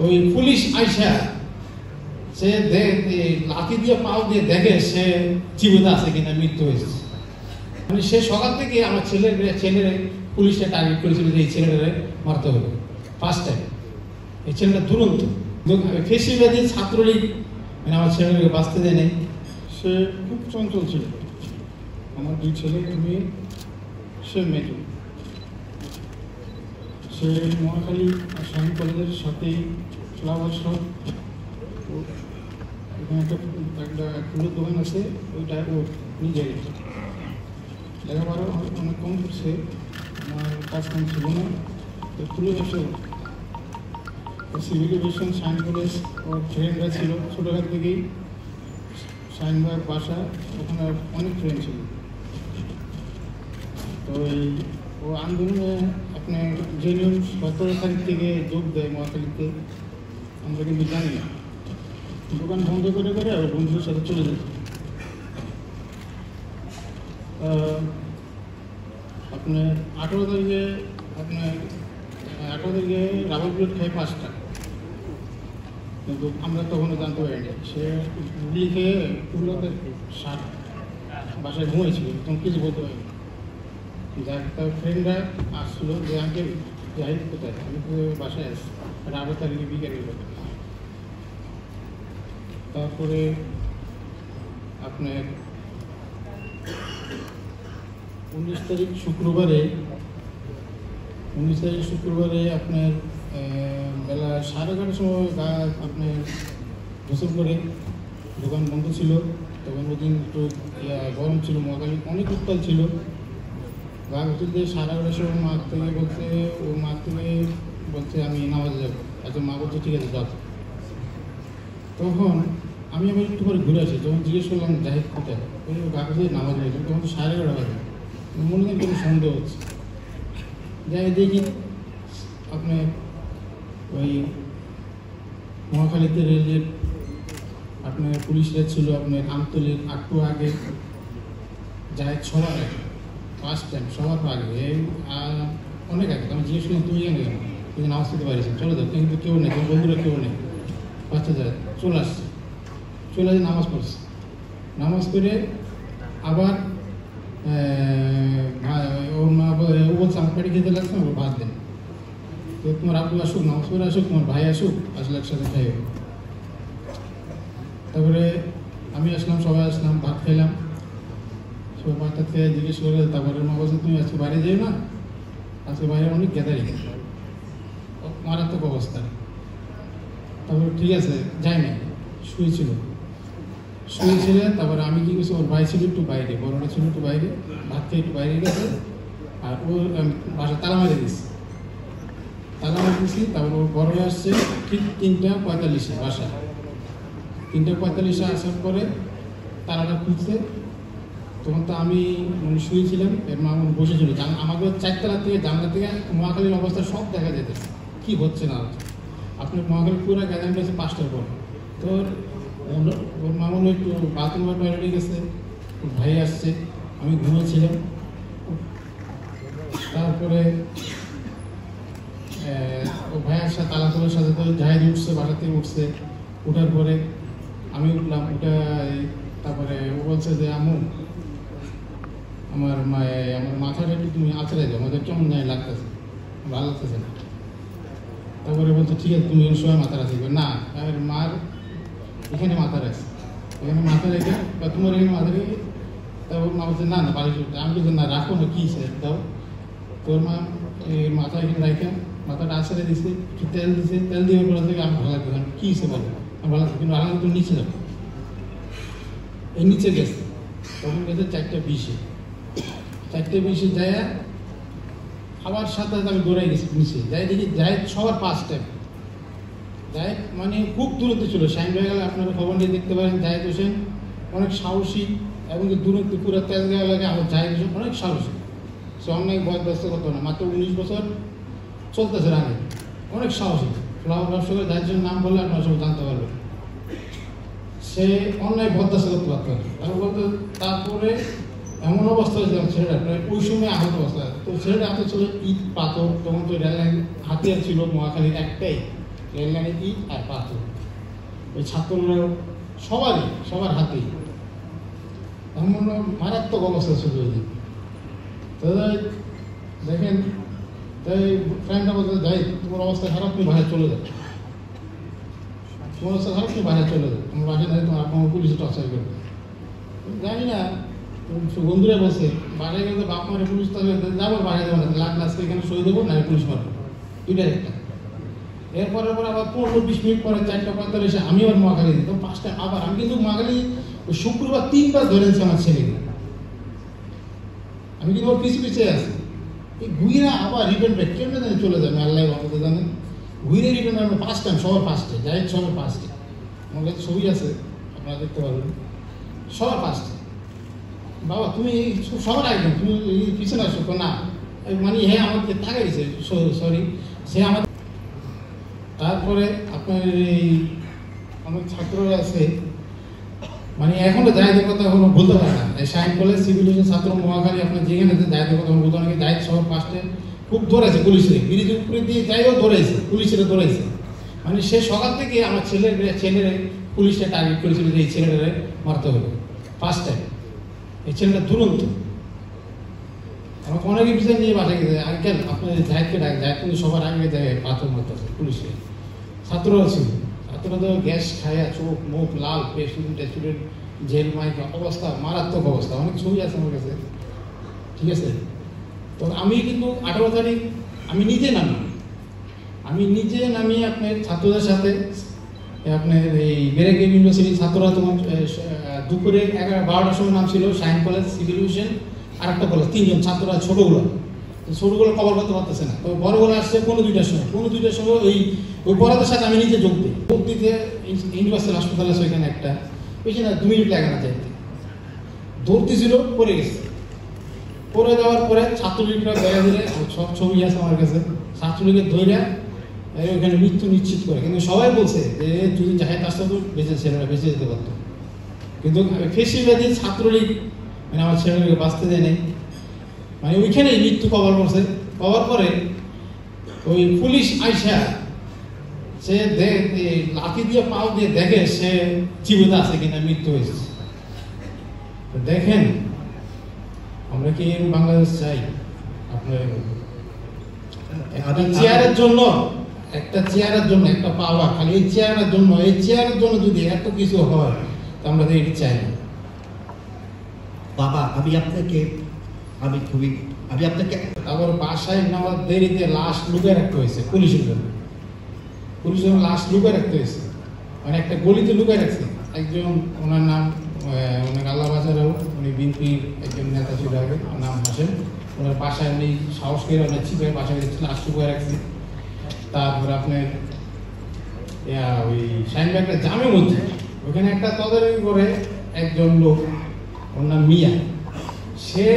ওই পুলিশ আইসা সে লাঠি দিয়ে পাও দিয়ে দেখে সে জীবিত আছে কিনা মৃত্যু হয়েছে। মানে সে সকাল থেকে আমার ছেলের পুলিশটা টার্গেট করেছিল যে এই ছেলেটারে মারতে হবে ফার্স্ট টাইম। এই ছেলেটা দুরন্ত ফেসিবাদী ছাত্রলীগ মানে আমার ছেলেটাকে বাঁচতে দেয় নাই। সে খুব চঞ্চল ছিল। আমার দুই ছেলে মেয়ে, সে মেয়ে, সে মহাখালী শাহী কলেজের সাথেই ফ্লাওয়ার শপ, এখানে একটা ফুলের দোকান আছে, ওইটা ও নিজে গেছে। লেখাপড়া অনেক কম করছে, আমার কাজ কাম ছিল না, ফুলের ব্যবসা। সিভিল এভিয়েশন শাহী কলেজ ওর ফ্রেন্ডরা ছিল ছোটোখাত থেকেই। শাহীন ভাইয়ের বাসা ওখানে অনেক ফ্রেন্ড ছিল। তো ও আন্দোলনে আপনার জেনুইন 17 তারিখ থেকে যোগ দেয় মহাখালীতে, আমরা কিন্তু জানি না। দোকান বন্ধ করে করে আর বন্ধুদের সাথে চলে যেত। আপনার 18 তারিখে রাবার বুলেট খাই 5টা, কিন্তু আমরা তখনও জানতে পারিনি। সে লিখে পুরোতে 7 বাসায় ঘুমিয়েছিল, তখন কিছু বলতে পারিনি। যার তার ফ্রেন্ডরা আসছিল যে আমাকে যাই কোথায়, আমি তো বাসায় আসি 18 তারিখে বিকেলে। তারপরে আপনার 19 তারিখ শুক্রবারে আপনার বেলা 11:30 সময় আপনার গোসল করে দোকান বন্ধ ছিল। তখন ওই দিন একটু গরম ছিল, মহাখালী অনেক উত্তাল ছিল। গা গোসল দিয়ে 11:30 সময় মা থেকে বলছে আমি নামাজে যাবো। আচ্ছা, মা বলছে ঠিক আছে যাও। তখন আমি একটু করে ঘুরে আসি, তখন জিজ্ঞেস করলাম যাই কোথায়, ওই গা গোসল নামাজে যাই। তখন তো 11:30 বাজে, মনে হয় কোনো সন্দেহ হচ্ছে। যাই দেখি আপনার ওই মহাখালীতে রেলের আপনার পুলিশরা ছিল আপনার আমতলির একটু আগে, যাই সবার আগে, ফার্স্ট টাইম সবার আগে, অনেক আগে। আমি জিজ্ঞেস করলাম তুমি জানি কেন, কিন্তু নামাজ পড়তে পারিস, চলে যাও, কিন্তু কেউ নেই, তোমার বন্ধুরা কেউ নেই। বাচ্চা যায় চলে আসছে, নামাজ পড়ছে। নামাজ পড়ে আবার ওর মা বলছে আমার পেটে খেতে লাগছে, আমার ভাত দেন। তো তোমার আব্বু আসুক, নামাজ পড়ে আসুক, তোমার ভাই আসুক, আসলে একসাথে খাইও। তারপরে আমি আসলাম, সবাই আসলাম, ভাত খাইলাম। সবাই ভাতটা খেয়ে জিজ্ঞেস করে, তারপরে মা বলছে তুমি আজকে বাইরে যাই না, আজকে বাইরে অনেক গ্যাদারিং, মারাত্মক অবস্থা। তারপরে ঠিক আছে যাই না, শুয়েছিলেন। তারপরে আমি কি করছি, ওর ভাই ছিল একটু বাইরে, বড়টা ছিল একটু বাইরে, ভাত খেয়ে একটু বাইরে গেছে। আর ওর বাসা তালা মারে দিচ্ছি। তারপর ওর বড় আসছে ঠিক 3:45 বাসা। 3:45 আসার পরে তালাটা খুলছে। তখন তো আমি শুয়েছিলাম, এর মা বসেছিল। আমাদের 4 তলা থেকে জানলা থেকে মহাখালীর অবস্থা সব দেখা যেতেছে, কি হচ্ছে না হচ্ছে। আপনার মহাখালী পুরো গ্যাদারিং হয়েছে 5টার পর। তো ওর মা মনে একটু বাথরুম টয়লেটে গেছে, ওর ভাই আসছে, আমি ঘুমিয়েছিলাম। তারপরে ও ভাইয়ের সাথে তালা তোলার সাথে তো জাহাজ উঠছে, বাসা থেকে উঠছে। ওঠার পরে আমি উঠলাম, তারপরে ও বলছে যে আমার মাথাটা একটু তুমি আছড়ে যাও, আমাদের কেমন জানি লাগতেছে, ভালো লাগতেছে না। তারপরে বলছে ঠিক আছে তুমি ওর সময় মাথা রাখবে না, মার এখানে মাথা রাখছে, এখানে মাথা রেখে বা তোমার এখানে মাথা রেখে। তারপর মা বলছে না বাড়ি চলতে। আমি বলছি না রাখো না, কী সে দাও। তোর মা মাথা এখানে রেখে মাথাটা আছড়ে দিচ্ছে, একটু তেল দিচ্ছে, তেল দিয়ে বলা থেকে আমি ভালো লাগবে, কী সে বলে আমি ভালো লাগছে, কিন্তু ভালো লাগতো নিচে যাবো। এই নিচে গেছে, তখন গেছে 4:20 যায়। আবার সাথে আমি দৌড়াই গেছি নিচে, যাই দেখি যাই সবার 5 টাইম যাই, মানে খুব দূরত্ব ছিল। শাইন হয়ে গেলে আপনারা খবর নিয়ে দেখতে পারেন, জাহিদ হোসেন অনেক সাহসী, এবং দূরত্ব পুরো তেল দেওয়া লাগে। আমার জাহিদ হোসেন অনেক সাহসী, সে অনেক বয়স করতো না, মাত্র 19 বছর চলতেছে রানে, অনেক সাহসী। ফ্লাওয়ার ব্যবসা করে জাহিদ হোসেন নাম বললে আপনারা সব জানতে পারবেন। সে অন্যায় বরদাস্ত করতে পারত না। তারপরে এমন অবস্থা হয়েছিল ছেলেটা প্রায় ওই সময় আহত অবস্থা। তো ছেলেটা হাতে ছিল ইট পাথর, তখন তো রেল লাইন হাতিয়ার ছিল মহাখালীর একটাই, রেল লাইনে ইট আর পাথর। ওই ছাত্ররা সবার হাতেই এমন মারাত্মক অবস্থা ছিল ওই দিন। তো দেখেন, তাই ফ্রেন্ডরা বলতে যাই তোমার অবস্থা খারাপ, তুমি বাইরে চলে যাও, তোমার অবস্থা খারাপ, তুমি বাইরে চলে যাও, তোমার বাসায় নাই, তোমার আপনার পুলিশে টর্চার করবে। জানি না বন্ধুরা বলছে বাইরে গেলে বাপ মারে পুলিশ তাহলে যাবো, বাইরে যাবো না, লাখ লাখ এখানে সই দেবো না পুলিশ মারবো, দুইটার একটা। এরপরে আবার 15-20 মিনিট পরে 4:45 আমি আবার মহাখালী দিতাম, 5টা আবার। আমি কিন্তু মহাখালী শুক্রবার 3বার ধরেছি আমার ছেলেকে, আমি কিন্তু ওর পিছিয়ে আছি। এই ঘুরে আবার রিটার্ন ব্যাক কেমনে জানি চলে যাবে, আল্লাহ বাবুতে জানেন। ঘুরে রিটার্ন আমি 5 টাইম, সবার 5টে যাই, সবার 5টে। আমার কাছে ছবি আছে, আপনারা দেখতে পারবেন, সবার 5টে। বাবা তুমি সবার একদম, তুমি পিছনে আসো না, মানে হ্যাঁ আমাকে তাকাইছে, সরি সে আমার। তারপরে আপনার এই অনেক ছাত্ররা আছে, মানে এখনো দায়িত্বের কথা এখনো বলতে পারে না। শাইন কলেজ সিভিল ছাত্র মহাখালী, আপনার যেখানে দায়িত্বের কথা বলতে, অনেকে দায়িত্ব সবার 5টে খুব দৌড়াইছে পুলিশের, ব্রিজের উপরে দিয়ে যাইও দৌড়াইছে, পুলিশের দৌড়াইছে। মানে সে সকাল থেকে আমার ছেলের পুলিশটা টার্গেট করেছিল যে এই ছেলেটারে মারতে হবে ফার্স্ট টাইম। এই ছেলেটা দুরন্ত, আমাকে অনেকে বিষয় নিয়ে বাসা গেছে, আঙ্কেল আপনার জাহিদকে ডাক, জাহিদ কিন্তু সবার আগে যায় পাথর মারতেছে পুলিশে। ছাত্ররা ছিল, ছাত্ররা তো গ্যাস খায়া চোখ মুখ লাল, স্টুডেন্ট জেল মাইক অবস্থা, মারাত্মক অবস্থা। অনেক ছবি আছে আমার কাছে, ঠিক আছে। তো আমি কিন্তু 18 তারিখ আমি নিজে নামি আপনার ছাত্রদের সাথে, আপনার এই ব্রেক ইউনিভার্সিটির ছাত্ররা তোমার দুপুরে 11-12টার সময় নাম ছিল শাইন কলেজ সিভিল ডিভিশন, আর একটা কলেজ, 3জন ছাত্ররা, ছোটোগুলো কভার করতে পারতেছে না। তো বড়গুলো আসছে 2:টার সময় ওই পড়াদের সাথে আমি নিজে যোগ দিতে ইউনিভার্সাল হাসপাতাল আছে ওইখানে একটা, ওইখানে 2 মিনিট লাগে না যাইতে। দৌড়তেছিল, পড়ে গেছে। পড়ে যাওয়ার পরে ছাত্রলীগরা বেড়ে ধরে, সব ছবি আছে আমার কাছে, ছাত্রলীগের ধৈর্য ওইখানে মৃত্যু নিশ্চিত করে। কিন্তু সবাই বলছে যে যদি জাহিদ আসতো তো ছেলেরা বেঁচে যেতে পারতো, কিন্তু ফেসিবাদী ছাত্রলীগ মানে আমার ছেলেটাকে বাঁচতে দেয় নাই, মানে ওইখানেই মৃত্যু কভার করছে। কভার করে ওই পুলিশ আইসা সে লাঠি দিয়ে পাও দিয়ে দেখে সে জীবিত আছে কিনা, মৃত্যু হয়েছে। দেখেন আমরা কি বাংলাদেশ চাই? আপনার চেয়ারের জন্য একটা পাওয়া, খালি এই চেয়ারের জন্য যদি এত কিছু হয়, তো আমরা তো এটি চাই না। বাবা আমি আপনাকে তারপর বাসায় নেওয়ার দেরিতে লাশ লুকিয়ে রাখতে হয়েছে, পুলিশের লাশ লুকিয়ে রাখতে হয়েছে, মানে একটা গলিতে লুকিয়ে রাখছে। একজন ওনার নাম অনেক আল্লাহ বাজারেও, উনি বিএনপির একজন নেতা ছিল আগে, নাম হাসেন। ওনার বাসায় উনি সাহস করে অনেক চিপের বাসায় লাশ লুকিয়ে রাখছে। তারপরে আপনার ওই শাহিনবাগের একটা জামে মধ্যে ওখানে একটা তদারকি করে একজন লোক, ওর নাম মিয়া, সে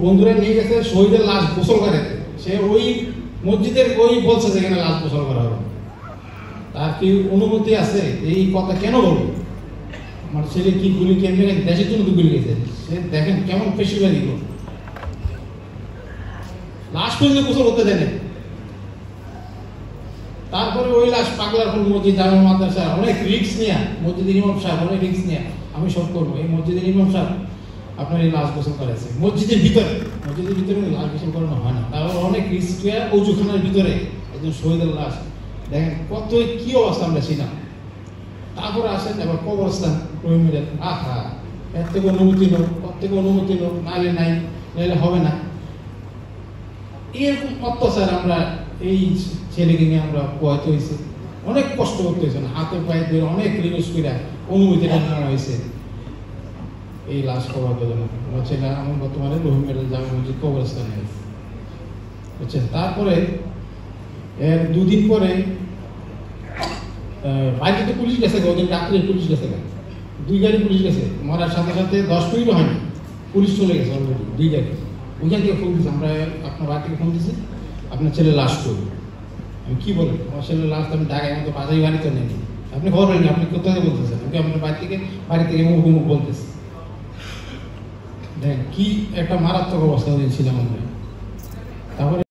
বন্ধুরা নিয়ে গেছে শহীদের লাশ গোসল করাতে। সে ওই মসজিদের বলছে যেখানে লাশ গোসল করা হবে, তার কি অনুমতি আছে এই কথা কেন বলবো? আমার ছেলে কি গুলি কেমনে দেশের জন্য গুলি গেছে, সে দেখেন কেমন ফেসিবাদী লোক, লাশ পর্যন্ত গোসল করতে দেয় না। তারপরে ওই লাশ পাগলারপুর মসজিদ জামে মাদ্রাসা অনেক রিস্ক নিয়ে, মসজিদের ইমাম সাহেব অনেক রিস্ক নিয়ে, আমি সব করবো, এই মসজিদের ইমাম সাহেব আপনার এই লাশ গোসল করেছে মসজিদের ভিতরে লাশ গোসল করানো হয় না। তারপর অনেক রিস্ক অজুখানার ভিতরে একজন শহীদের লাশ, দেখেন কত কি অবস্থা আমরা ছিলাম। তারপরে আসেন এবার কবরস্থান রহিমের, আহা এর থেকে অনুমতি নো, নাইলে হবে না। এরকম অত্যাচার আমরা এই ছেলেকে নিয়ে আমরা পোয়াতে হয়েছে, অনেক কষ্ট করতে হয়েছে, হাতে পায়ে দিয়ে অনেক রিকোয়েস্ট করে অনুমতিটা নেওয়া হয়েছে এই লাশ কবর জন্য। আমার ছেলে আমার বর্তমানে রহিমের জামে মসজিদ কবরস্থানে আছে, বুঝছেন। তারপরে এর 2 দিন পরে বাইরে তো পুলিশ গেছে, ওদিন রাত্রে পুলিশ গেছে, 2 গাড়ি পুলিশ গেছে, মরার সাথে 10 মিনিটও হয়নি পুলিশ চলে গেছে অলরেডি 2 গাড়ি। ওইখান থেকে ফোন দিচ্ছি, আমরা আপনার বাড়ি থেকে ফোন দিচ্ছি, আপনার ছেলে লাশ করবো। আমি কি বলেন, আমার ছেলের লাশ আমি ঢাকায় মতো বাজাই বাড়িতে নেই, আপনি খবর হয়নি, আপনি কোথায় বলতেছেন, আমি আপনার বাড়ি থেকে মুখ বলতেছি। দেখেন কি একটা মারাত্মক অবস্থা ছিলাম আমরা। তারপরে